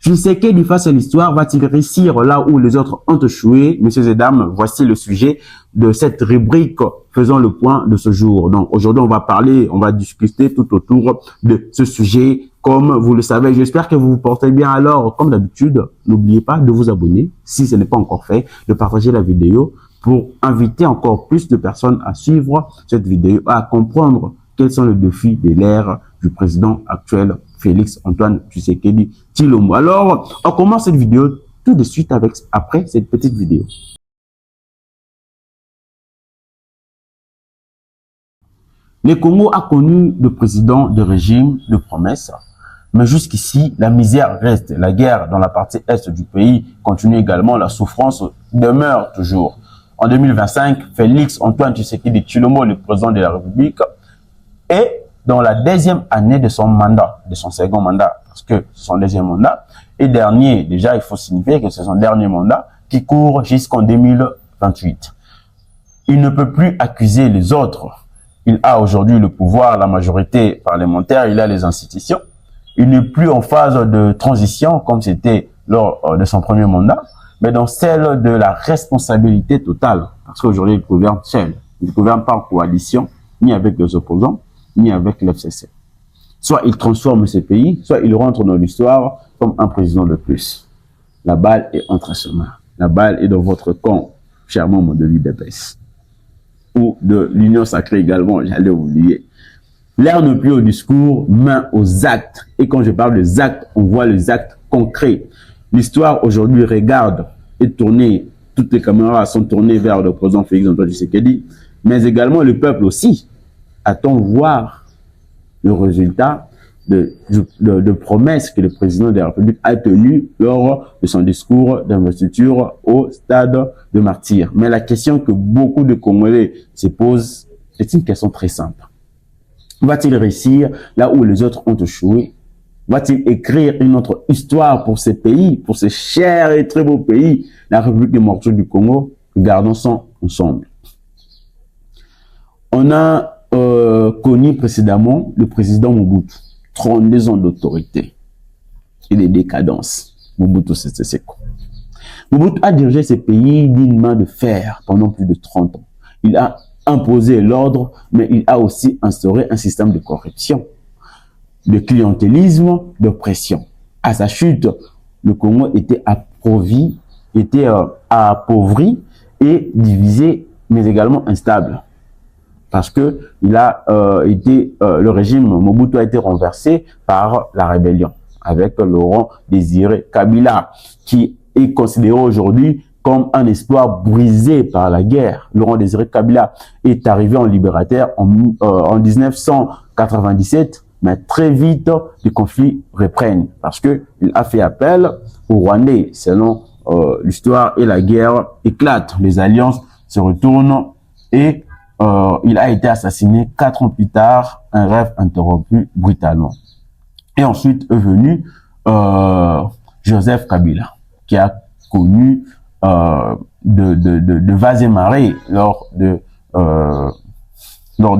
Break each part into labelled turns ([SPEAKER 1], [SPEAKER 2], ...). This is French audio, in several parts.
[SPEAKER 1] Tshisekedi face à l'histoire va-t-il réussir là où les autres ont échoué? Messieurs et dames, voici le sujet de cette rubrique faisant le point de ce jour. Donc aujourd'hui, on va discuter tout autour de ce sujet. Comme vous le savez, j'espère que vous vous portez bien. Alors, comme d'habitude, n'oubliez pas de vous abonner si ce n'est pas encore fait, de partager la vidéo pour inviter encore plus de personnes à suivre cette vidéo, à comprendre quels sont les défis de l'ère du président actuel, Félix Antoine Tshisekedi Tshilombo. Alors, on commence cette vidéo tout de suite après cette petite vidéo. Le Congo a connu de présidents de régime de promesses, mais jusqu'ici, la misère reste. La guerre dans la partie est du pays continue également, la souffrance demeure toujours. En 2025, Félix Antoine Tshisekedi Tshilombo, le président de la République, est dans la deuxième année de son mandat, de son second mandat, parce que son deuxième mandat est dernier. Déjà, il faut signifier que c'est son dernier mandat qui court jusqu'en 2028. Il ne peut plus accuser les autres. Il a aujourd'hui le pouvoir, la majorité parlementaire, il a les institutions. Il n'est plus en phase de transition comme c'était lors de son premier mandat, mais dans celle de la responsabilité totale. Parce qu'aujourd'hui, il gouverne seul. Il ne gouverne pas en coalition, ni avec les opposants, ni avec l'FCC. Soit il transforme ce pays, soit il rentre dans l'histoire comme un président de plus. La balle est entre ses mains. La balle est dans votre camp, cher membre de l'UDPS. Ou de l'Union sacrée également, j'allais oublier. L'air n'est plus au discours, main aux actes. Et quand je parle des actes, on voit les actes concrets. L'histoire aujourd'hui regarde et tournée, toutes les caméras sont tournées vers le président Félix Antoine Tshisekedi, mais également le peuple aussi attend voir le résultat de promesses que le président de la République a tenues lors de son discours d'investiture au stade de Martyrs. Mais la question que beaucoup de Congolais se posent est une question très simple. Va-t-il réussir là où les autres ont échoué? Va-t-il écrire une autre histoire pour ces pays, pour ces chers et très beaux pays, la République démocratique du Congo? Regardons ça ensemble. On a connu précédemment le président Mobutu, 32 ans d'autorité et de décadence. Mobutu Sese Seko. Mobutu a dirigé ce pays d'une main de fer pendant plus de 30 ans. Il a imposé l'ordre, mais il a aussi instauré un système de corruption, de clientélisme, d'oppression. À sa chute, le Congo était appauvri et divisé, mais également instable. Parce que le régime Mobutu a été renversé par la rébellion avec Laurent Désiré Kabila, qui est considéré aujourd'hui comme un espoir brisé par la guerre. Laurent Désiré Kabila est arrivé en libérateur en 1997, mais très vite, les conflits reprennent parce que il a fait appel aux Rwandais. Selon l'histoire et la guerre éclate, les alliances se retournent et il a été assassiné 4 ans plus tard, un rêve interrompu brutalement. Et ensuite est venu Joseph Kabila, qui a connu de vases et marées lors de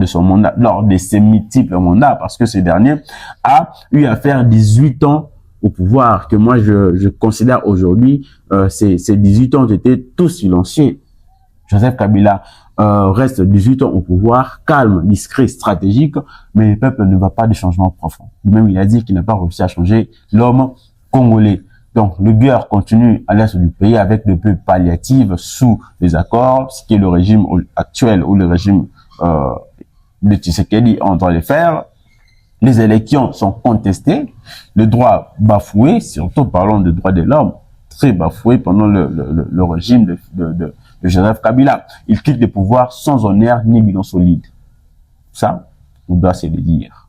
[SPEAKER 1] son mandat, lors de ses multiples mandats, parce que ce dernier a eu à faire 18 ans au pouvoir, que moi je considère aujourd'hui, ces 18 ans étaient tous silencieux. Joseph Kabila reste 18 ans au pouvoir, calme, discret, stratégique, mais le peuple ne va pas de changement profond. Lui-même, il a dit qu'il n'a pas réussi à changer l'homme congolais. Donc, le guerre continue à l'est du pays avec des peu palliatives sous les accords, ce qui est le régime actuel ou le régime de Tshisekedi est en train de faire. Les élections sont contestées, le droit bafoué, surtout parlons de droits de l'homme, très bafoué pendant le régime de Joseph Kabila. Il quitte le pouvoir sans honneur ni bilan solide. Ça, on doit se le dire.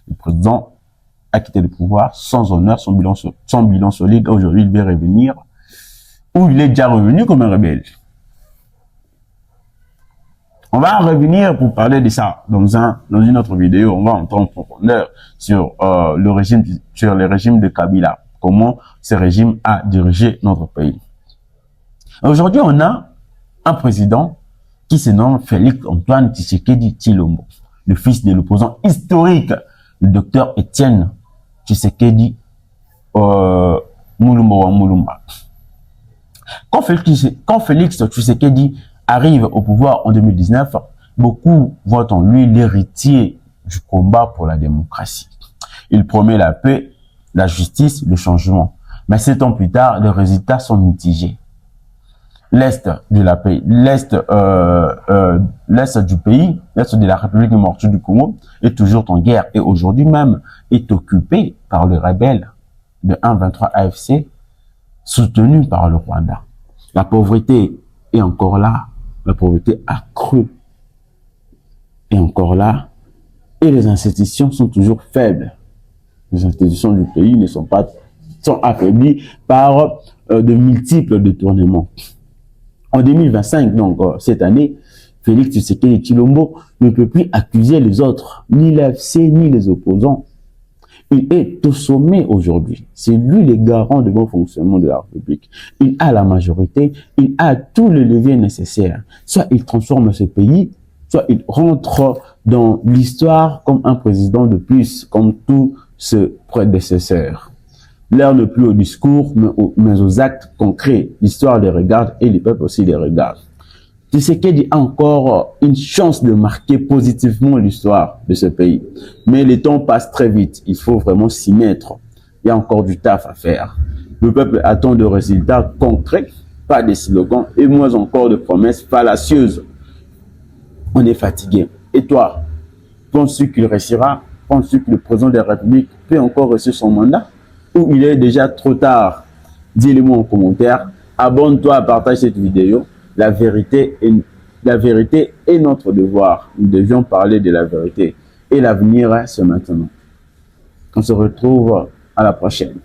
[SPEAKER 1] Le président a quitté le pouvoir sans honneur, sans bilan solide. Aujourd'hui, il veut revenir, ou il est déjà revenu comme un rebelle. On va revenir pour parler de ça dans une autre vidéo. On va entrer en profondeur sur le régime de Kabila. Comment ce régime a dirigé notre pays. Aujourd'hui, on a un président qui se nomme Félix Antoine Tshisekedi Tshilombo, le fils de l'opposant historique, le docteur Étienne Tshisekedi Tembo Mulumba. Quand Félix Tshisekedi arrive au pouvoir en 2019, beaucoup voient en lui l'héritier du combat pour la démocratie. Il promet la paix, la justice, le changement. Mais 7 ans plus tard, les résultats sont mitigés. L'Est de la paix, l'Est du pays, l'Est de la République démocratique du Congo est toujours en guerre et aujourd'hui même est occupé par les rebelles de 1-23 AFC soutenus par le Rwanda. La pauvreté est encore là, la pauvreté accrue est encore là et les institutions sont toujours faibles. Les institutions du pays sont affaiblies par de multiples détournements. En 2025, donc cette année, Félix Tshisekedi Tshilombo ne peut plus accuser les autres, ni l'AFC, ni les opposants. Il est au sommet aujourd'hui. C'est lui le garant du bon fonctionnement de la République. Il a la majorité, il a tous les leviers nécessaires. Soit il transforme ce pays, soit il rentre dans l'histoire comme un président de plus, comme tous ses prédécesseurs. L'heure n'est plus au discours, mais aux actes concrets. L'histoire les regarde et les peuples aussi les regardent. Tshisekedi a encore une chance de marquer positivement l'histoire de ce pays. Mais le temps passe très vite. Il faut vraiment s'y mettre. Il y a encore du taf à faire. Le peuple attend de résultats concrets, pas des slogans et moins encore de promesses fallacieuses. On est fatigué. Et toi, penses-tu qu'il réussira? Penses-tu que le président de la République peut encore réussir son mandat? Ou il est déjà trop tard? Dis-le-moi en commentaire. Abonne-toi, partage cette vidéo. La vérité est notre devoir. Nous devions parler de la vérité. Et l'avenir, c'est maintenant. On se retrouve à la prochaine.